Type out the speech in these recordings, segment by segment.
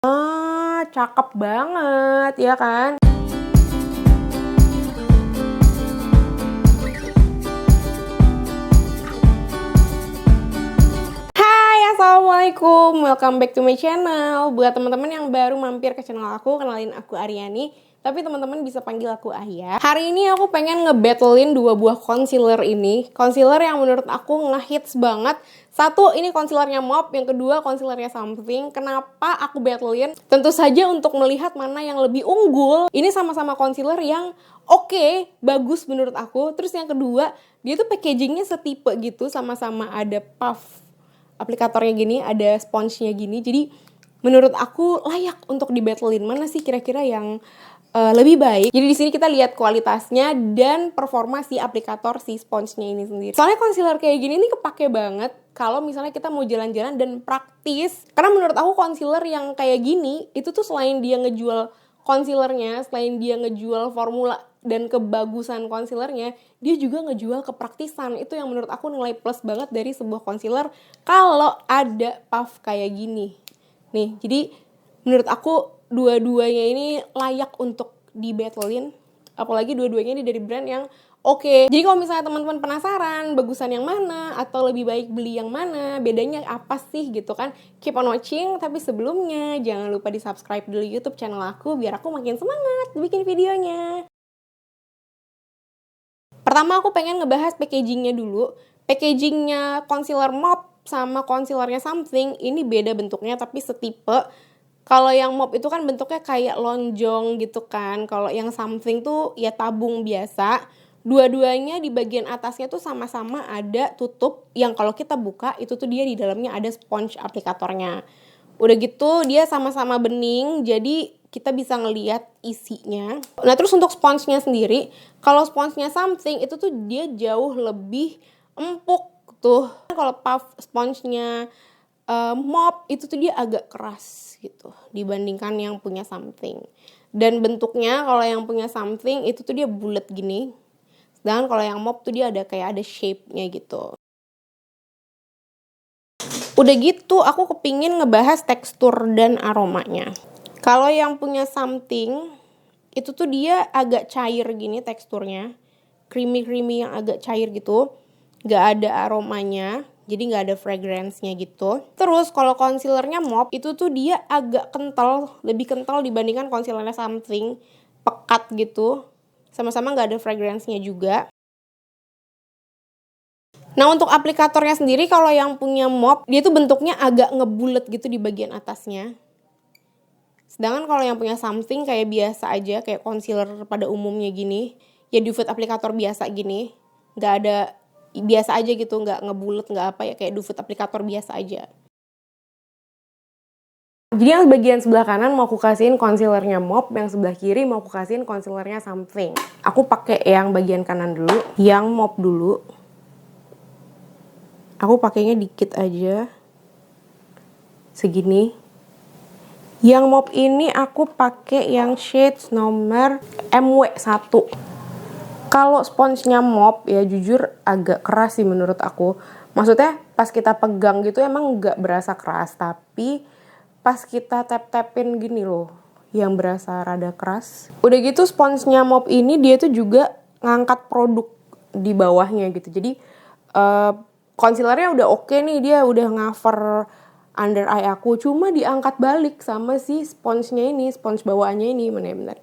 Cakep banget, ya kan? Hai, assalamualaikum, welcome back to my channel. Buat teman-teman yang baru mampir ke channel aku, kenalin aku Aryani. Tapi teman-teman bisa panggil aku Ahya. Hari ini aku pengen ngebattlein dua buah concealer ini. Concealer yang menurut aku ngehits banget. Satu, ini concealernya MOP. Yang kedua, concealernya Something. Kenapa aku battlein? Tentu saja untuk melihat mana yang lebih unggul. Ini sama-sama concealer yang oke, bagus menurut aku. Terus yang kedua, dia tuh packagingnya setipe gitu. Sama-sama ada puff aplikatornya gini, ada sponge-nya gini. Jadi menurut aku layak untuk dibattlein. Mana sih kira-kira yang lebih baik. Jadi di sini kita lihat kualitasnya dan performa si aplikator si sponge-nya ini sendiri. Soalnya concealer kayak gini nih kepake banget kalau misalnya kita mau jalan-jalan dan praktis. Karena menurut aku concealer yang kayak gini itu tuh selain dia ngejual concealernya, selain dia ngejual formula dan kebagusan concealernya, dia juga ngejual kepraktisan. Itu yang menurut aku nilai plus banget dari sebuah concealer kalau ada puff kayak gini. Nih, jadi menurut aku dua-duanya ini layak untuk dibattlein. Apalagi dua-duanya ini dari brand yang oke. Jadi kalau misalnya teman-teman penasaran bagusan yang mana atau lebih baik beli yang mana, bedanya apa sih gitu kan, keep on watching. Tapi sebelumnya jangan lupa di subscribe dulu YouTube channel aku biar aku makin semangat bikin videonya. Pertama aku pengen ngebahas packagingnya dulu. Packagingnya concealer MOP sama concealernya Something ini beda bentuknya tapi setipe. Kalau yang MOP itu kan bentuknya kayak lonjong gitu kan. Kalau yang Something tuh ya tabung biasa. Dua-duanya di bagian atasnya tuh sama-sama ada tutup yang kalau kita buka itu tuh dia di dalamnya ada sponge aplikatornya. Udah gitu dia sama-sama bening, jadi kita bisa ngelihat isinya. Nah terus untuk sponge-nya sendiri, kalau sponge-nya Something itu tuh dia jauh lebih empuk tuh. Kalau puff sponge-nya MOP itu tuh dia agak keras gitu dibandingkan yang punya Something. Dan bentuknya kalau yang punya Something itu tuh dia bulat gini. Sedangkan kalau yang MOP tuh dia ada kayak ada shape-nya gitu. Udah gitu aku kepingin ngebahas tekstur dan aromanya. Kalau yang punya Something itu tuh dia agak cair gini teksturnya. Creamy yang agak cair gitu. Gak ada aromanya. Jadi gak ada fragrance-nya gitu. Terus kalau concealernya MOP itu tuh dia agak kental. Lebih kental dibandingkan concealernya Something. Pekat gitu. Sama-sama gak ada fragrance-nya juga. Nah untuk aplikatornya sendiri kalau yang punya MOP dia tuh bentuknya agak ngebulet gitu di bagian atasnya. Sedangkan kalau yang punya Something kayak biasa aja, kayak concealer pada umumnya gini, ya Doe Food aplikator biasa gini, nggak ada, biasa aja gitu, nggak ngebulet, nggak apa ya, kayak Doe Food aplikator biasa aja. Jadi yang bagian sebelah kanan mau aku kasihin concealernya MOP, yang sebelah kiri mau aku kasihin concealernya Something. Aku pakai yang bagian kanan dulu, yang MOP dulu. Aku pakainya dikit aja, segini. Yang MOP ini aku pakai yang shades nomor MW1. Kalau sponsnya MOP ya jujur agak keras sih menurut aku. Maksudnya pas kita pegang gitu emang nggak berasa keras, tapi pas kita tap-tapin gini loh, yang berasa rada keras. Udah gitu sponsnya MOP ini dia tuh juga ngangkat produk di bawahnya gitu. Jadi concealernya udah oke nih, dia udah cover under eye aku, cuma diangkat balik sama si sponge-nya ini, sponge bawaannya ini, bener-bener.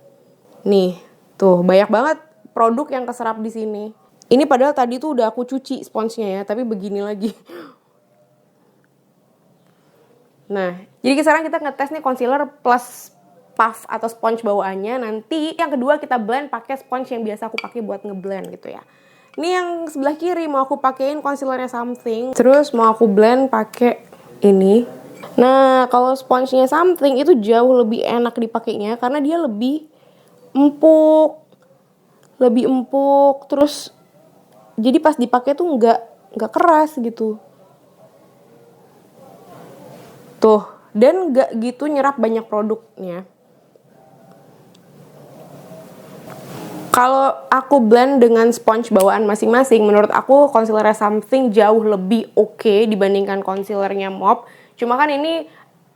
Nih, tuh banyak banget produk yang keserap di sini. Ini padahal tadi tuh udah aku cuci sponge-nya ya, tapi begini lagi. Nah, jadi sekarang kita ngetes nih concealer plus puff atau sponge bawaannya. Nanti yang kedua kita blend pakai sponge yang biasa aku pakai buat ngeblend gitu ya. Ini yang sebelah kiri mau aku pakein concealernya Something. Terus mau aku blend pakai ini. Nah, kalau sponge-nya Something itu jauh lebih enak dipakainya karena dia lebih empuk. Lebih empuk. Terus jadi pas dipakai tuh nggak keras gitu. Tuh, dan nggak gitu nyerap banyak produknya. Kalau aku blend dengan sponge bawaan masing-masing, menurut aku concealernya Something jauh lebih oke dibandingkan concealernya MOP. Cuma kan ini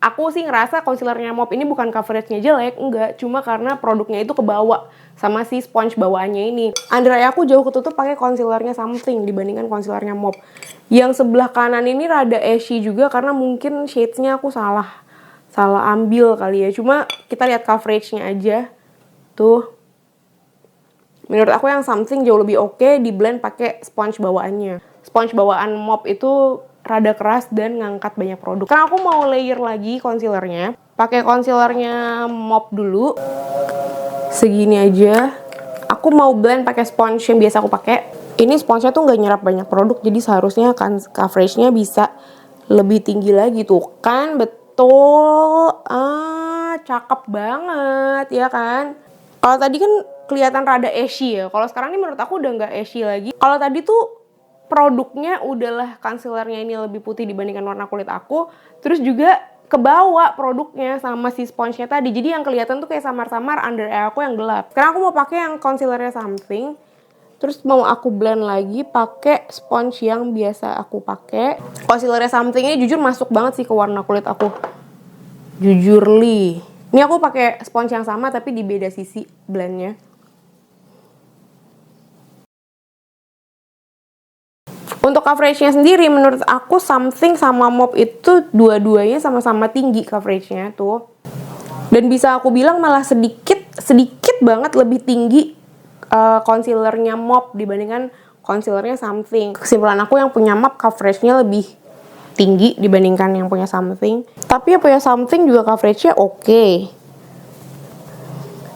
Aku sih ngerasa concealernya MOP ini bukan coveragenya jelek, enggak, cuma karena produknya itu kebawa sama si sponge bawaannya ini. Under eye aku jauh ketutup pakai concealernya Something dibandingkan concealernya MOP. Yang sebelah kanan ini rada ashy juga karena mungkin shades-nya aku salah ambil kali ya. Cuma kita lihat coveragenya aja. Tuh. Menurut aku yang Something jauh lebih oke di blend pakai sponge bawaannya. Sponge bawaan MOP itu rada keras dan ngangkat banyak produk. Karena aku mau layer lagi concealernya. Pakai concealernya MOP dulu. Segini aja. Aku mau blend pakai sponge yang biasa aku pakai. Ini sponge-nya tuh nggak nyerap banyak produk, jadi seharusnya kan coverage-nya bisa lebih tinggi lagi tuh. Kan betul. Cakep banget ya kan. Kalau tadi kan kelihatan rada ashy ya. Kalau sekarang ini menurut aku udah nggak ashy lagi. Kalau tadi tuh produknya udahlah concealernya ini lebih putih dibandingkan warna kulit aku. Terus juga kebawa produknya sama si sponge-nya tadi. Jadi yang kelihatan tuh kayak samar-samar under eye aku yang gelap. Sekarang aku mau pakai yang concealernya Something. Terus mau aku blend lagi pakai sponge yang biasa aku pakai. Concealernya Something ini jujur masuk banget sih ke warna kulit aku. Jujur li. Ini aku pakai sponge yang sama tapi di beda sisi blendnya. Untuk coveragenya sendiri, menurut aku Something sama MOP itu dua-duanya sama-sama tinggi coveragenya tuh. Dan bisa aku bilang malah sedikit banget lebih tinggi concealernya MOP dibandingkan concealernya Something. Kesimpulan aku yang punya MOP coveragenya lebih tinggi dibandingkan yang punya Something. Tapi yang punya Something juga coveragenya oke.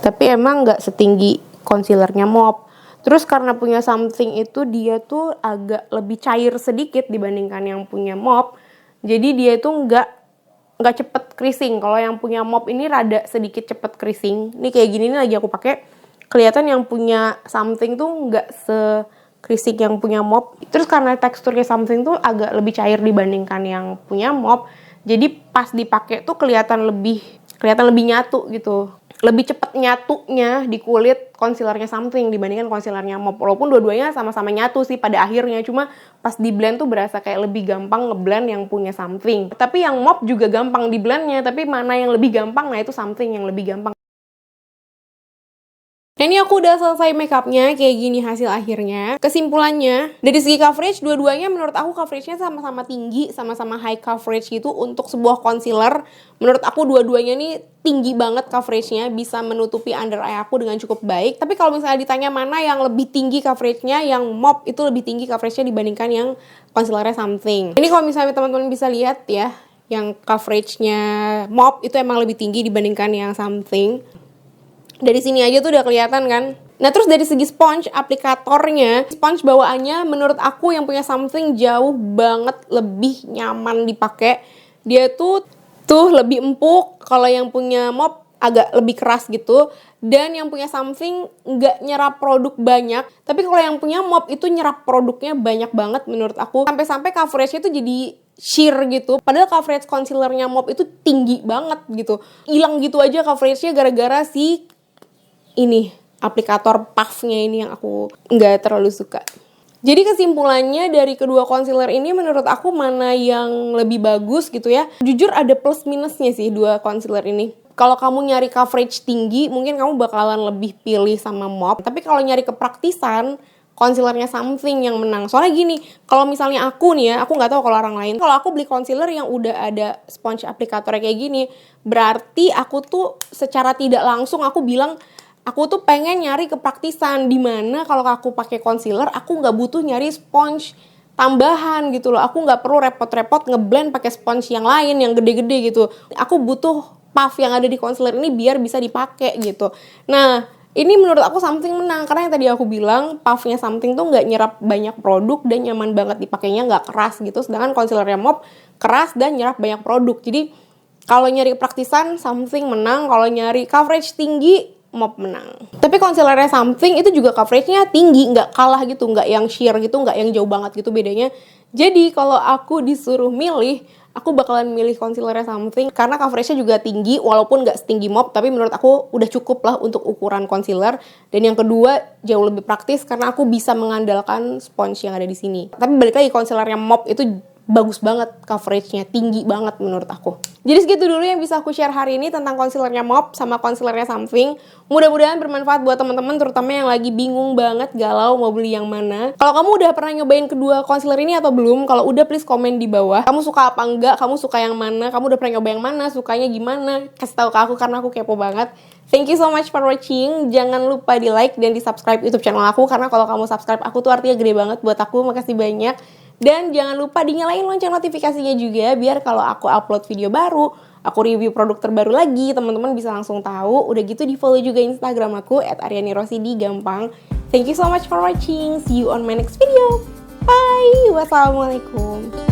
Tapi emang nggak setinggi concealernya MOP. Terus karena punya Something itu dia tuh agak lebih cair sedikit dibandingkan yang punya MOP. Jadi dia itu nggak cepet creasing. Kalau yang punya MOP ini rada sedikit cepet creasing. Ini kayak gini nih lagi aku pakai. Kelihatan yang punya Something tuh nggak se-creasing yang punya MOP. Terus karena teksturnya Something tuh agak lebih cair dibandingkan yang punya MOP. Jadi pas dipakai tuh kelihatan lebih nyatu gitu. Lebih cepet nyatunya di kulit concealernya Something dibandingkan concealernya MOP. Walaupun dua-duanya sama-sama nyatu sih pada akhirnya. Cuma pas di blend tuh berasa kayak lebih gampang ngeblend yang punya Something. Tapi yang MOP juga gampang di blendnya. Tapi mana yang lebih gampang, nah itu Something yang lebih gampang. Nah ini aku udah selesai makeupnya, kayak gini hasil akhirnya. Kesimpulannya, dari segi coverage, dua-duanya menurut aku coveragenya sama-sama tinggi, sama-sama high coverage gitu untuk sebuah concealer. Menurut aku dua-duanya nih tinggi banget coveragenya, bisa menutupi under eye aku dengan cukup baik. Tapi kalau misalnya ditanya mana yang lebih tinggi coveragenya, yang MOP itu lebih tinggi coveragenya dibandingkan yang concealernya Something. Ini kalau misalnya teman-teman bisa lihat ya, yang coveragenya MOP itu emang lebih tinggi dibandingkan yang Something. Dari sini aja tuh udah kelihatan kan. Nah terus dari segi sponge aplikatornya, sponge bawaannya menurut aku yang punya Something jauh banget lebih nyaman dipakai. Dia tuh lebih empuk. Kalau yang punya MOP agak lebih keras gitu. Dan yang punya Something nggak nyerap produk banyak. Tapi kalau yang punya MOP itu nyerap produknya banyak banget menurut aku. Sampai-sampai coveragenya tuh jadi sheer gitu. Padahal coverage concealernya MOP itu tinggi banget gitu. Hilang gitu aja coveragenya gara-gara si ini aplikator puffnya ini yang aku nggak terlalu suka. Jadi kesimpulannya dari kedua concealer ini menurut aku mana yang lebih bagus gitu ya. Jujur ada plus minusnya sih dua concealer ini. Kalau kamu nyari coverage tinggi mungkin kamu bakalan lebih pilih sama MOP. Tapi kalau nyari kepraktisan concealernya Something yang menang. Soalnya gini, kalau misalnya aku nih ya, aku nggak tahu kalau orang lain. Kalau aku beli concealer yang udah ada sponge aplikatornya kayak gini, berarti aku tuh secara tidak langsung aku bilang aku tuh pengen nyari kepraktisan di mana kalau aku pakai concealer aku nggak butuh nyari sponge tambahan gitu loh. Aku nggak perlu repot-repot ngeblend pakai sponge yang lain yang gede-gede gitu. Aku butuh puff yang ada di concealer ini biar bisa dipakai gitu. Nah ini menurut aku Something menang karena yang tadi aku bilang puffnya Something tuh nggak nyerap banyak produk dan nyaman banget dipakainya, nggak keras gitu. Sedangkan concealernya MOP keras dan nyerap banyak produk. Jadi kalau nyari kepraktisan Something menang, kalau nyari coverage tinggi MOP menang. Tapi concealernya Something itu juga coveragenya tinggi, nggak kalah gitu, nggak yang sheer gitu, nggak yang jauh banget gitu bedanya. Jadi kalau aku disuruh milih, aku bakalan milih concealernya Something karena coveragenya juga tinggi, walaupun nggak setinggi MOP, tapi menurut aku udah cukup lah untuk ukuran concealer. Dan yang kedua jauh lebih praktis karena aku bisa mengandalkan sponge yang ada di sini. Tapi balik lagi concealernya MOP itu bagus banget coveragenya, tinggi banget menurut aku. Jadi segitu dulu yang bisa aku share hari ini tentang concealernya MOP sama concealernya Something. Mudah-mudahan bermanfaat buat teman-teman, terutama yang lagi bingung banget galau mau beli yang mana. Kalau kamu udah pernah nyobain kedua concealer ini atau belum? Kalau udah, please komen di bawah. Kamu suka apa enggak? Kamu suka yang mana? Kamu udah pernah nyoba yang mana? Sukanya gimana? Kasih tahu ke aku karena aku kepo banget. Thank you so much for watching. Jangan lupa di like dan di subscribe YouTube channel aku, karena kalau kamu subscribe aku tuh artinya gede banget buat aku. Makasih banyak. Dan jangan lupa dinyalain lonceng notifikasinya juga, biar kalau aku upload video baru, aku review produk terbaru lagi, teman-teman bisa langsung tahu. Udah gitu di follow juga Instagram aku @aryani_rosidi, gampang. Thank you so much for watching. See you on my next video. Bye. Wassalamualaikum.